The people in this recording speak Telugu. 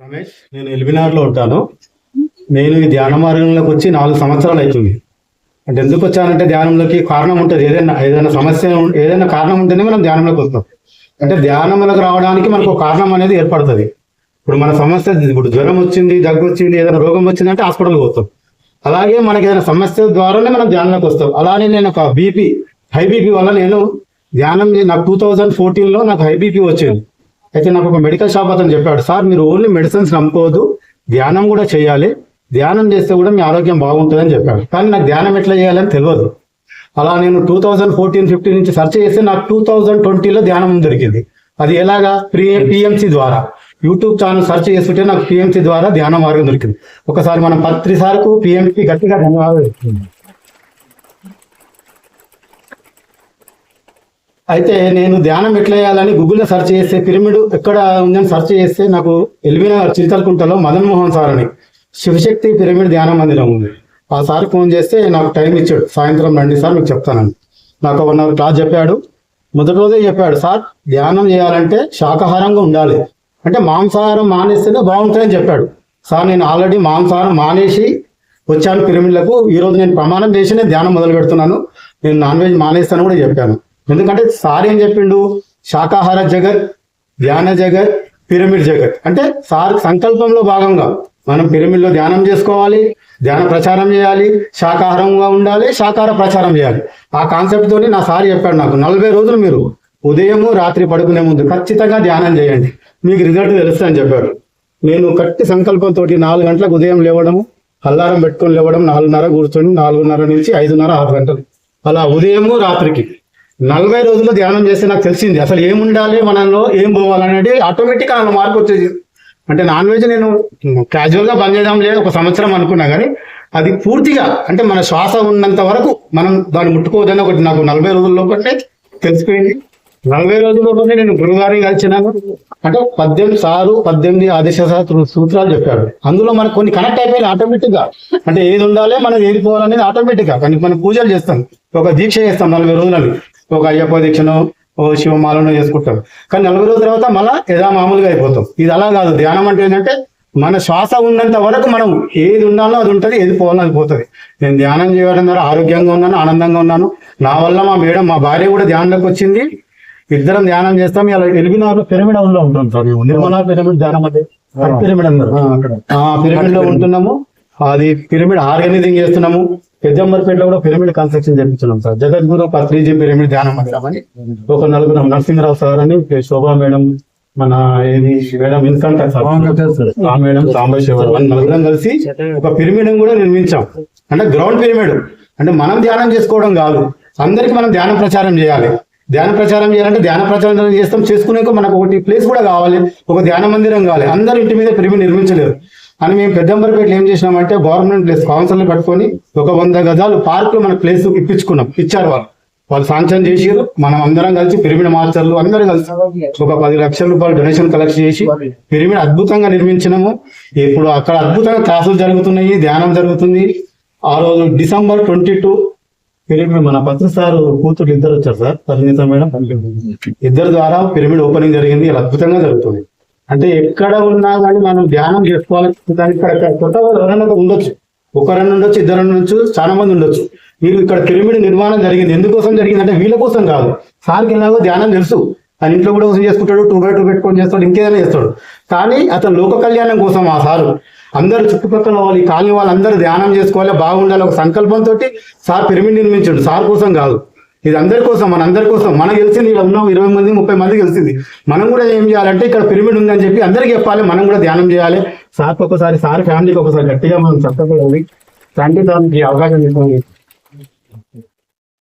రమేష్, నేను ఎల్బినార్లో ఉంటాను. నేను ఈ ధ్యాన మార్గంలోకి వచ్చి 4 సంవత్సరాలు అవుతుంది. అంటే ఎందుకు వచ్చానంటే ధ్యానంలోకి కారణం ఉంటుంది. ఏదైనా సమస్య ఏదైనా కారణం ఉంటేనే మనం ధ్యానంలోకి వస్తాం. అంటే ధ్యానంలోకి రావడానికి మనకు ఒక కారణం అనేది ఏర్పడుతుంది. ఇప్పుడు మన సమస్య, ఇప్పుడు జ్వరం వచ్చింది, దగ్గు వచ్చింది, ఏదైనా రోగం వచ్చిందంటే హాస్పిటల్కి పోతాం. అలాగే మనకి ఏదైనా సమస్య ద్వారానే మనం ధ్యానంలోకి వస్తాం. అలానే నేను ఒక హై బీపీ వల్ల నేను ధ్యానం నాకు 2014లో నాకు హై బీపీ వచ్చింది. అయితే నాకు ఒక మెడికల్ షాప్ అతను చెప్పాడు, సార్ మీరు ఓన్లీ మెడిసిన్స్ నమ్ముకోవద్దు, ధ్యానం కూడా చేయాలి, ధ్యానం చేస్తే కూడా మీ ఆరోగ్యం బాగుంటుందని చెప్పాడు. కానీ నాకు ధ్యానం ఎట్లా చేయాలని తెలియదు. అలా నేను 2014-15 నుంచి సెర్చ్ చేస్తే నాకు 2020లో ధ్యానం దొరికింది. అది ఎలాగా? పిఎంసి ద్వారా యూట్యూబ్ ఛానల్ సెర్చ్ చేసుకుంటే నాకు పిఎంసి ద్వారా ధ్యాన మార్గం దొరికింది. ఒకసారి మనం 10 సార్లు పిఎంసి గట్టిగా ధన్యవాదాలు. అయితే నేను ధ్యానం ఎట్లా చేయాలని గూగుల్లో సెర్చ్ చేస్తే పిరమిడ్ ఎక్కడ ఉందని సెర్చ్ చేస్తే నాకు ఎల్బినగర్ చింతలకుంటలో మదన్ మోహన్ సార్ అని శివశక్తి పిరమిడ్ ధ్యాన మందిరం ఉంది. ఆ సార్ ఫోన్ చేస్తే నాకు టైం ఇచ్చాడు, సాయంత్రం రండి సార్ మీకు చెప్తానని. నాకు 1 అవర్ క్లాస్ చెప్పాడు. మొదటి రోజే చెప్పాడు, సార్ ధ్యానం చేయాలంటే శాకాహారంగా ఉండాలి, అంటే మాంసాహారం మానేస్తేనే బాగుంటుందని చెప్పాడు. సార్ నేను ఆల్రెడీ మాంసాహారం మానేసి వచ్చాను పిరమిడ్లకు. ఈరోజు నేను ప్రమాణం చేసి నేను ధ్యానం మొదలు పెడుతున్నాను, నేను నాన్ వెజ్ మానేస్తాను కూడా చెప్పాను. ఎందుకంటే సార్ ఏం చెప్పిండు, శాకాహార జగత్, ధ్యాన జగత్, పిరమిడ్ జగత్. అంటే సార్ సంకల్పంలో భాగంగా మనం పిరమిడ్లో ధ్యానం చేసుకోవాలి, ధ్యాన ప్రచారం చేయాలి, శాకాహారంగా ఉండాలి, శాకాహార ప్రచారం చేయాలి. ఆ కాన్సెప్ట్ తోని నా సార్ చెప్పాడు నాకు, 40 రోజులు మీరు ఉదయము రాత్రి పడుకునే ముందు ఖచ్చితంగా ధ్యానం చేయండి, మీకు రిజల్ట్ తెలుస్తుందని చెప్పాడు. నేను కట్టి సంకల్పంతో 4 గంటలకు ఉదయం లేవడము, అల్లారం పెట్టుకొని లేవడం, 4:30 కూర్చొని 4:30 నుంచి 5:30 6 గంటలు అలా ఉదయము రాత్రికి 40 రోజుల్లో ధ్యానం చేస్తే నాకు తెలిసింది అసలు ఏముండాలి, మనలో ఏం పోవాలనేది ఆటోమేటిక్గా నాకు మార్పు వచ్చేది. అంటే నాన్ వెజ్ నేను క్యాజువల్గా బంద్ చేద్దాం లేదు 1 సంవత్సరం అనుకున్నా, కానీ అది పూర్తిగా అంటే మన శ్వాస ఉన్నంత వరకు మనం దాన్ని ముట్టుకోవద్దని ఒకటి నాకు 40 రోజుల్లో కంటే తెలిసిపోయింది. 40 రోజుల్లోనే నేను గురుగారిని కలిసినాను. అంటే 18 ఆదేశ సూత్రాలు చెప్పాడు. అందులో మనకు కొన్ని కనెక్ట్ అయిపోయి ఆటోమేటిక్గా, అంటే ఏది ఉండాలి మనం ఏది పోవాలనేది ఆటోమేటిక్గా. కానీ మనం పూజలు చేస్తాం, ఒక దీక్ష చేస్తాం 40 రోజులని, ఒక అయ్యప్ప దీక్షను, ఓ శివమాలను చేసుకుంటాం. కానీ 40 రోజుల తర్వాత మళ్ళీ ఏదో మామూలుగా అయిపోతాం. ఇది అలా కాదు. ధ్యానం అంటే ఏంటంటే మన శ్వాస ఉన్నంత వరకు మనం ఏది ఉండాలో అది ఉంటుంది, ఏది పోవాలో అది పోతుంది. నేను ధ్యానం చేయడం ద్వారా ఆరోగ్యంగా ఉన్నాను, ఆనందంగా ఉన్నాను. నా వల్ల మా భార్య కూడా ధ్యానంలోకి వచ్చింది. ఇద్దరం ధ్యానం చేస్తాం. ఇలా ఎల్బినార్లో పిరమిడ్ హౌస్ లో ఉంటాం సార్. నిర్మలా పిరమిడ్ ధ్యానం అంటే పిరమిడ్ అందరు పిరమిడ్ లో ఉంటున్నాము. అది పిరమిడ్ ఆర్గనైజింగ్ చేస్తున్నాము. పెద్దంబర్పేటలో కూడా పిరమిడ్ కన్స్ట్రక్షన్ చేయించున్నాం సార్. జగద్గురు 3G పిరమిడ్ ధ్యానం మందిరం ఒక 4 నరసింహరావు సార్ అని, శోభా మేడం, మన ఏది మేడం ఇన్కంట ఆ మేడం, సాంబశివరావు అని 4 కలిసి ఒక పిరమిడ్ కూడా నిర్మించాం. అంటే గ్రౌండ్ పిరమిడ్. అంటే మనం ధ్యానం చేసుకోవడం కాదు, అందరికి మనం ధ్యానం ప్రచారం చేయాలి. ధ్యాన ప్రచారం చేయాలంటే ధ్యాన ప్రచారం చేస్తాం, చేసుకునేక మనకు ఒకటి ప్లేస్ కూడా కావాలి, ఒక ధ్యాన మందిరం కావాలి. అందరు ఇంటి మీద పిరమిడ్ నిర్మించలేరు అని మేము పెద్దంబర్పేటలో ఏం చేసినామంటే గవర్నమెంట్ ప్లేస్ కౌన్సిల్ పెట్టుకొని ఒక 100 గజాలు పార్క్ లో మన ప్లేస్ ఇచ్చారు. వాళ్ళు శాంక్షన్ చేసారు. మనం అందరం కలిసి పిరమిడ్ మాస్టర్లు అందరూ కలిసి ఒక 10 లక్షల రూపాయలు డొనేషన్ కలెక్ట్ చేసి పిరమిడ్ అద్భుతంగా నిర్మించినాము. ఇప్పుడు అక్కడ అద్భుతంగా క్లాసులు జరుగుతున్నాయి, ధ్యానం జరుగుతుంది. ఆ రోజు December 22 పిరమిడ్ మన పత్రి సార్ కూతురు 2 వచ్చారు సార్, పరిణీత మేడం, 2 ద్వారా పిరమిడ్ ఓపెనింగ్ జరిగింది. ఇలా అద్భుతంగా జరుగుతుంది. అంటే ఎక్కడ ఉన్నా కానీ మనం ధ్యానం చేసుకోవాలని ఇక్కడ కొత్త వాళ్ళు ఎవరైనా ఉండొచ్చు, 1 ఉండొచ్చు, 2 ఉండొచ్చు, చాలా మంది ఉండొచ్చు. మీరు ఇక్కడ పిరమిడ్ నిర్మాణం జరిగింది ఎందుకోసం జరిగిందంటే వీళ్ళ కోసం కాదు. సార్కి ఎలాగో ధ్యానం తెలుసు, ఆయన ఇంట్లో కూడా కోసం చేసుకుంటాడు, 2x2 పెట్టుకొని చేస్తాడు, ఇంకేదైనా చేస్తాడు. కానీ అతను లోక కళ్యాణం కోసం ఆ సారు అందరు చుట్టుపక్కల వాళ్ళు, ఈ కాలనీ వాళ్ళందరూ ధ్యానం చేసుకోవాలి, బాగుండాలి ఒక సంకల్పంతో సార్ పిరమిడ్ నిర్మించాడు. సార్ కోసం కాదు, ఇది అందరి కోసం, మనందరి కోసం. మనకు తెలిసింది ఇలా ఉన్నాం 20 మంది 30 మంది తెలిసింది. మనం కూడా ఏం చేయాలంటే ఇక్కడ పిరమిడ్ ఉందని చెప్పి అందరికి చెప్పాలి, మనం కూడా ధ్యానం చేయాలి. సార్కి ఒకసారి, సార్ ఫ్యామిలీకి ఒకసారి గట్టిగా మనం చెప్పకూడదు. తండ్రి దానికి అవకాశం ఇవ్వాలి.